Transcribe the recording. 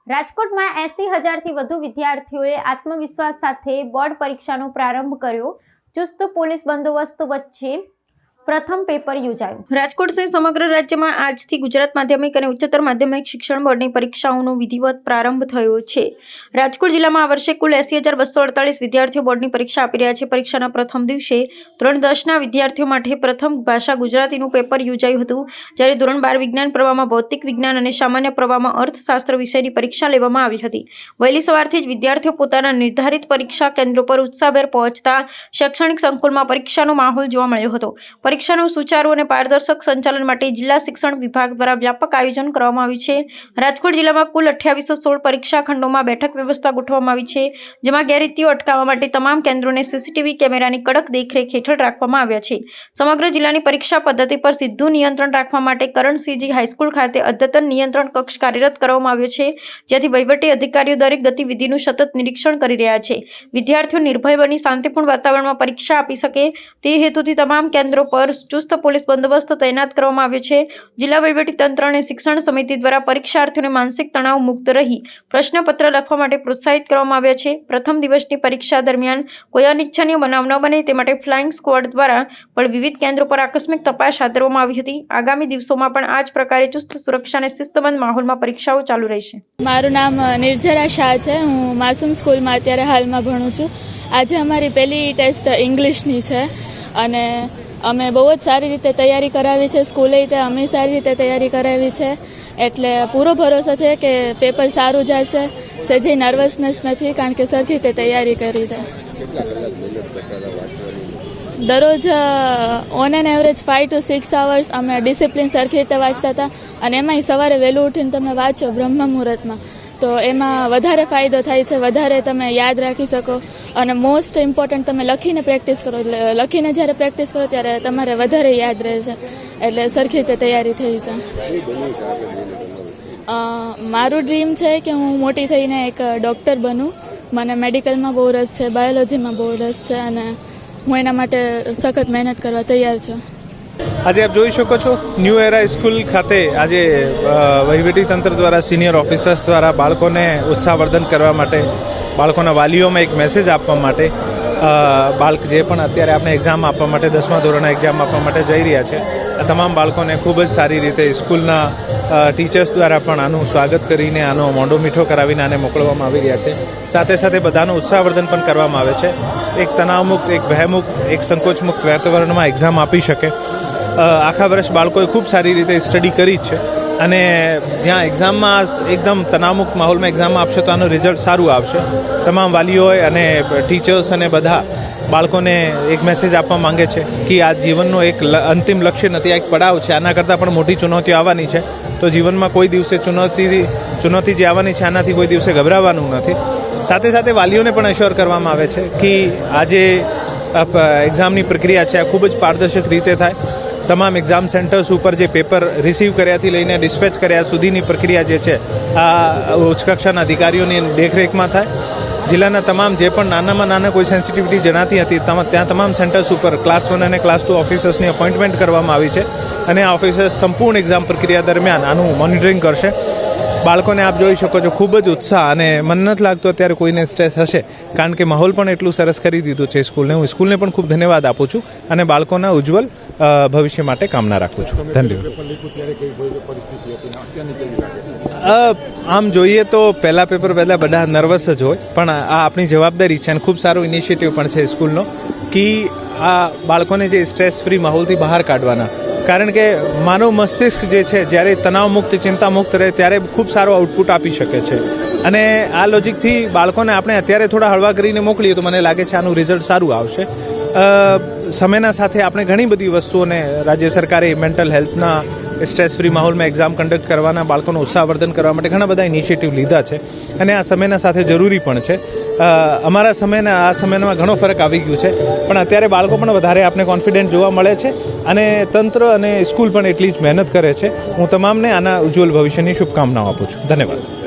રાજકોટમાં 80,000થી વધુ વિદ્યાર્થીઓએ આત્મવિશ્વાસ સાથે બોર્ડ પરીક્ષાનો પ્રારંભ કર્યો। ચુસ્ત પોલીસ બંદોબસ્ત વચ્ચે પ્રથમ પેપર યોજાયું। રાજકોટ સહિત સમગ્ર રાજ્યમાં આજથી ગુજરાત માધ્યમિક અને ઉચ્ચતર માધ્યમિક શિક્ષણ બોર્ડની પરીક્ષાઓનો વિધિવત પ્રારંભ થયો છે। રાજકોટ જિલ્લામાં આ વર્ષે કુલ 80,248 વિદ્યાર્થીઓ બોર્ડની પરીક્ષા આપી રહ્યા છે। પરીક્ષાના પ્રથમ દિવસે ધોરણ 10ના વિદ્યાર્થીઓ માટે પ્રથમ ભાષા ગુજરાતીનું પેપર યોજાયું હતું, જ્યારે ધોરણ 12 વિજ્ઞાન પ્રવાહમાં ભૌતિક વિજ્ઞાન અને સામાન્ય પ્રવાહમાં અર્થશાસ્ત્ર વિષયની પરીક્ષા લેવામાં આવી હતી। વહેલી સવારથી જ વિદ્યાર્થીઓ પોતાના નિર્ધારિત પરીક્ષા કેન્દ્રો પર ઉત્સાહભેર પહોંચતા શૈક્ષણિક સંકુલમાં પરીક્ષાનો માહોલ જોવા મળ્યો હતો। પરીક્ષાનું સુચારુ અને પારદર્શક સંચાલન માટે જિલ્લા શિક્ષણ વિભાગ દ્વારા વ્યાપક આયોજન કરવામાં આવ્યું છે। રાજકોટ જિલ્લામાં કુલ 2816 પરીક્ષા ખંડોમાં બેઠક વ્યવસ્થા ગોઠવવામાં આવી છે, જેમાં ગેરરીતિઓ અટકાવવા માટે તમામ કેન્દ્રોને સીસીટીવી કેમેરાની કડક દેખરેખ હેઠળ રાખવામાં આવ્યા છે। સમગ્ર જિલ્લાની પરીક્ષા પદ્ધતિ પર સીધું નિયંત્રણ રાખવા માટે કરણસિંહજી હાઈસ્કૂલ ખાતે અદ્યતન નિયંત્રણ કક્ષ કાર્યરત કરવામાં આવ્યો છે, જેથી વહીવટી અધિકારીઓ દરેક ગતિવિધિનું સતત નિરીક્ષણ કરી રહ્યા છે। વિદ્યાર્થીઓ નિર્ભય બની શાંતિપૂર્ણ વાતાવરણમાં પરીક્ષા આપી શકે તે હેતુથી તમામ કેન્દ્રો પર ચુસ્ત પોલીસ બંદોબસ્ત તૈનાત કરવામાં આવ્યો છે। જિલ્લા વહીવટી તંત્ર અને શિક્ષણ સમિતિ દ્વારા પરીક્ષાર્થીઓને માનસિક તણાવ મુક્ત રહી પ્રશ્નપત્ર લખવા માટે પ્રોત્સાહિત કરવામાં આવ્યા છે। પ્રથમ દિવસની પરીક્ષા દરમિયાન કોઈ અનિચ્છનીય બનાવ ન બને તે માટે ફ્લાઇંગ સ્ક્વોડ દ્વારા પણ વિવિધ કેન્દ્રો પર આકસ્મિક તપાસ હાથ ધરવામાં આવી હતી। આગામી દિવસોમાં પણ આ જ પ્રકારે ચુસ્ત સુરક્ષા અને શિસ્તબદ્ધ માહોલમાં પરીક્ષાઓ ચાલુ રહેશે। મારું નામ નિર્જરા શાહ છે। હું માસૂમ સ્કૂલમાં અત્યારે હાલમાં ભણું છું। આજે અમારી પહેલી ટેસ્ટ ઇંગ્લિશની છે અને અમે બહુ જ સારી રીતે તૈયારી કરાવી છે। સ્કૂલે તે અમે સારી રીતે તૈયારી કરાવી છે, એટલે પૂરો ભરોસો છે કે પેપર સારું જશે। સહેજે નર્વસનેસ નથી, કારણ કે સરખી રીતે તૈયારી કરી છે। દરરોજ on an average 5 to 6 hours અમે ડિસિપ્લિન સરખી રીતે વાંચતા હતા, અને એમાંય સવારે વહેલું ઉઠીને તમે વાંચો બ્રહ્મ મુહૂર્તમાં તો એમાં વધારે ફાયદો થાય છે, વધારે તમે યાદ રાખી શકો, અને મોસ્ટ ઇમ્પોર્ટન્ટ તમે લખીને પ્રેક્ટિસ કરો। લખીને જ્યારે પ્રેક્ટિસ કરો ત્યારે તમારે વધારે યાદ રહે છે, એટલે સરખી રીતે તૈયારી થઈ છે। મારું ડ્રીમ છે કે હું મોટી થઈને એક ડૉક્ટર બનું। મને મેડિકલમાં બહુ રસ છે, બાયોલોજીમાં બહુ રસ છે, અને હું એના માટે સખત મહેનત કરવા તૈયાર છું। આજે આપ જોઈ શકો છો ન્યૂ એરા સ્કૂલ ખાતે આજે વહીવટી તંત્ર દ્વારા સિનિયર ઓફિસર્સ દ્વારા બાળકોને ઉત્સાહવર્ધન કરવા માટે, બાળકોના વાલીઓમાં એક મેસેજ આપવા માટે, બાળક જે પણ અત્યારે આપણે એક્ઝામ આપવા માટે 10મા ધોરણના એક્ઝામ આપવા માટે જઈ રહ્યા છે, આ તમામ બાળકોને ખૂબ જ સારી રીતે સ્કૂલના ટીચર્સ દ્વારા પણ આનું સ્વાગત કરીને, આનો મોઢો મીઠો કરાવીને આને મોકલવામાં આવી રહ્યા છે। સાથે સાથે બધાનું ઉત્સાહવર્ધન પણ કરવામાં આવે છે, એક તણાવમુક્ત, એક ભયમુક્ત, એક સંકોચમુક્ત વાતાવરણમાં એક્ઝામ આપી શકે। આખા વર્ષ બાળકોએ ખૂબ સારી રીતે સ્ટડી કરી જ છે, અને જ્યાં એક્ઝામમાં એકદમ તણાવમુક્ત માહોલમાં એક્ઝામ આપશે તો આનું રિઝલ્ટ સારું આવશે। તમામ વાલીઓએ અને ટીચર્સ અને બધા બાળકોને એક મેસેજ આપવા માંગે છે કે આ જીવનનો એક અંતિમ લક્ષ્ય નથી, આ એક પડાવ છે, આના કરતાં પણ મોટી ચુનૌતીઓ આવવાની છે, તો જીવનમાં કોઈ દિવસે ચુનૌતી જે આવવાની છે આનાથી કોઈ દિવસે ગભરાવાનું નથી। સાથે સાથે વાલીઓને પણ એશ્યોર કરવામાં આવે છે કે આજે એક્ઝામની પ્રક્રિયા છે આ ખૂબ જ પારદર્શક રીતે થાય। તમામ એક્ઝામ સેન્ટર્સ ઉપર જે પેપર રિસીવ કર્યાથી લઈને ડિસ્પેચ કર્યા સુધીની પ્રક્રિયા જે છે આ ઉચ્ચ કક્ષાના અધિકારીઓની દેખરેખમાં થાય। જિલ્લાના તમામ જે પણ નાનામાં નાના કોઈ સેન્સિટિવિટી જણાતી હતી ત્યાં તમામ સેન્ટર્સ ઉપર ક્લાસ 1 અને ક્લાસ 2 ઓફિસર્સની અપોઇન્ટમેન્ટ કરવામાં આવી છે, અને આ ઓફિસર્સ સંપૂર્ણ એક્ઝામ પ્રક્રિયા દરમિયાન આનું મોનિટરિંગ કરશે। બાળકોને આપ જોઈ શકો છો ખૂબ જ ઉત્સાહ, અને મને નથી લાગતું અત્યારે કોઈને સ્ટ્રેસ હશે, કારણ કે માહોલ પણ એટલું સરસ કરી દીધું છે સ્કૂલને। હું સ્કૂલને પણ ખૂબ ધન્યવાદ આપું છું, અને બાળકોના ઉજ્જવલ ભવિષ્ય માટે કામના રાખું છું। ધન્યવાદ। આમ જોઈએ તો પહેલાં પેપર પહેલાં બધા નર્વસ જ હોય, પણ આ આપણી જવાબદારી છે, અને ખૂબ સારો ઇનિશિયેટિવ પણ છે સ્કૂલનો કે આ બાળકોને જે સ્ટ્રેસ ફ્રી માહોલથી બહાર કાઢવાના, કારણ કે માનવ મસ્તિષ્ક જે છે જ્યારે તણાવમુક્ત, ચિંતામુક્ત રહે ત્યારે ખૂબ સારો આઉટપુટ આપી શકે છે, અને આ લોજિકથી બાળકોને આપણે અત્યારે થોડા હળવા કરીને મોકલીએ તો મને લાગે છે આનું રિઝલ્ટ સારું આવશે। સમયના સાથે આપણે ઘણી બધી વસ્તુઓને રાજ્ય સરકારે મેન્ટલ હેલ્થના સ્ટ્રેસ ફ્રી માહોલમાં એક્ઝામ કન્ડક્ટ કરવાના, બાળકોનું ઉત્સાહવર્ધન કરવા માટે ઘણા બધા ઇનિશિયેટિવ લીધા છે, અને આ સમયના સાથે જરૂરી પણ છે। અમારા સમયના આ સમયમાં ઘણો ફરક આવી ગયો છે, પણ અત્યારે બાળકો પણ વધારે આપણે કોન્ફિડન્ટ જોવા મળે છે, અને તંત્ર અને સ્કૂલ પણ એટલી જ મહેનત કરે છે। હું તમામને આના ઉજ્જવલ ભવિષ્યની શુભકામનાઓ આપું છું। ધન્યવાદ।